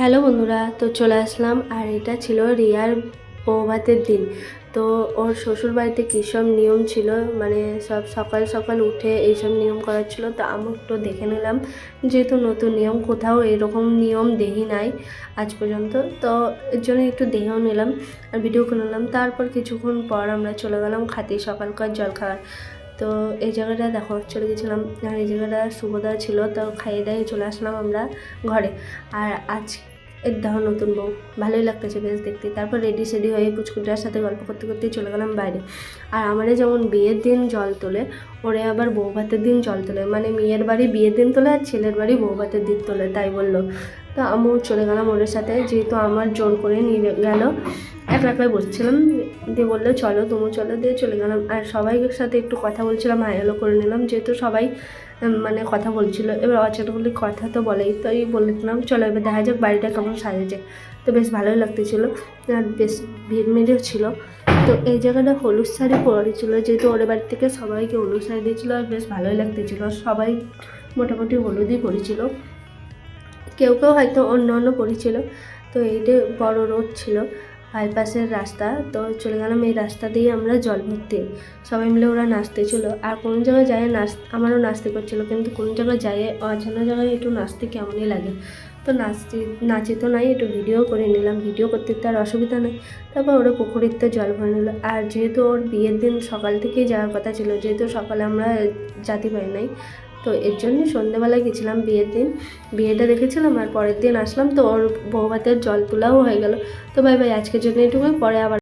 Hello বন্ধুরা, তো চলে আসলাম। আর এটা ছিল রিয়ার বৌভাতের দিন। তো ওর শ্বশুর বাড়িতে কী সব নিয়ম ছিল, মানে সব সকাল সকাল উঠে এইসব নিয়ম করার ছিল। তো আমি একটু দেখে নিলাম, যেহেতু নতুন নিয়ম, কোথাও এরকম নিয়ম দেখি নাই আজ পর্যন্ত। তো এর জন্য একটু দেখেও নিলাম আর ভিডিও করে নিলাম। তারপর কিছুক্ষণ পর আমরা চলে গেলাম খাতি সকালকার জল খাওয়ার। তো এই জায়গাটা দেখো চলে গেছিলাম, আর এই জায়গাটা সুভদ্রা ছিল। তো খাইয়ে দাইয়ে চলে আসলাম আমরা ঘরে। আর আজ এর দেখো নতুন বউ, ভালোই লাগতেছে বেশ দেখতে। তারপর রেডি সেডি হয়ে পুচকুটার সাথে গল্প করতে করতেই চলে গেলাম বাইরে। আর আমারে যেমন বিয়ের দিন জল তোলে, ওরে আবার বৌভাতের দিন জল তোলে, মানে মেয়ের বাড়ি বিয়ের দিন তোলে আর ছেলের বাড়ি বৌভাতের দিন তোলে, তাই বললো। তো আমিও চলে গেলাম ওদের সাথে, যেহেতু আমার জোর করে নিয়ে গেল। একলা একলাই বসছিলাম, দিয়ে বললো চলো তুমি চলো, দিয়ে চলে গেলাম। আর সবাইয়ের সাথে একটু কথা বলছিলাম, হাই হ্যালো করে নিলাম, যেহেতু সবাই মানে কথা বলছিল। এবার অচেনাগুলি কথা তো বলেই, তো এই বললাম চলো এবার দেখা যাক বাড়িটা কেমন সাজেছে। তো বেশ ভালোই লাগতেছিলো আর বেশ ভিড় মেরেও ছিল। তো এই জায়গাটা হলুদ শাড়ি পরেছিল, যেহেতু ওদের বাড়ি থেকে সবাইকে হলুদ শাড়ি দিয়েছিলো আর বেশ ভালোই লাগতেছিলো। সবাই মোটামুটি হলুদই পরেছিল, কেউ কেউ হয়তো অন্য অন্য পরেছিল। তো এইটা বড় রোড ছিল, বাইপাসের রাস্তা। তো চলে গেলাম এই রাস্তা দিয়ে আমরা জল ভরতে। সবাই মিলে ওরা নাচতেছিল, আর কোন জায়গায় যায় আমারও নাচতে করছিলো, কিন্তু কোন জায়গায় যায় অজানা জায়গায় একটু নাচতে কেমনই লাগে। তো নাচি তো নাই, একটু ভিডিও করে নিলাম, ভিডিও করতে তো আর অসুবিধা নেই। তারপর ওরা পুকুরিতে জল ভরে নিল। আর যেহেতু ওর বিয়ের দিন সকাল থেকেই যাওয়ার কথা ছিল, যেহেতু সকালে আমরা যেতে পারি নাই, তো এর জন্যই সন্ধ্যেবেলায় গেছিলাম বিয়ের দিন, বিয়েটা দেখেছিলাম আর পরের দিন আসলাম। তো ওর বৌভাতের জল তোলাও হয়ে গেল। তো বাই বাই, আজকের জন্য এটুকুই, পরে আবার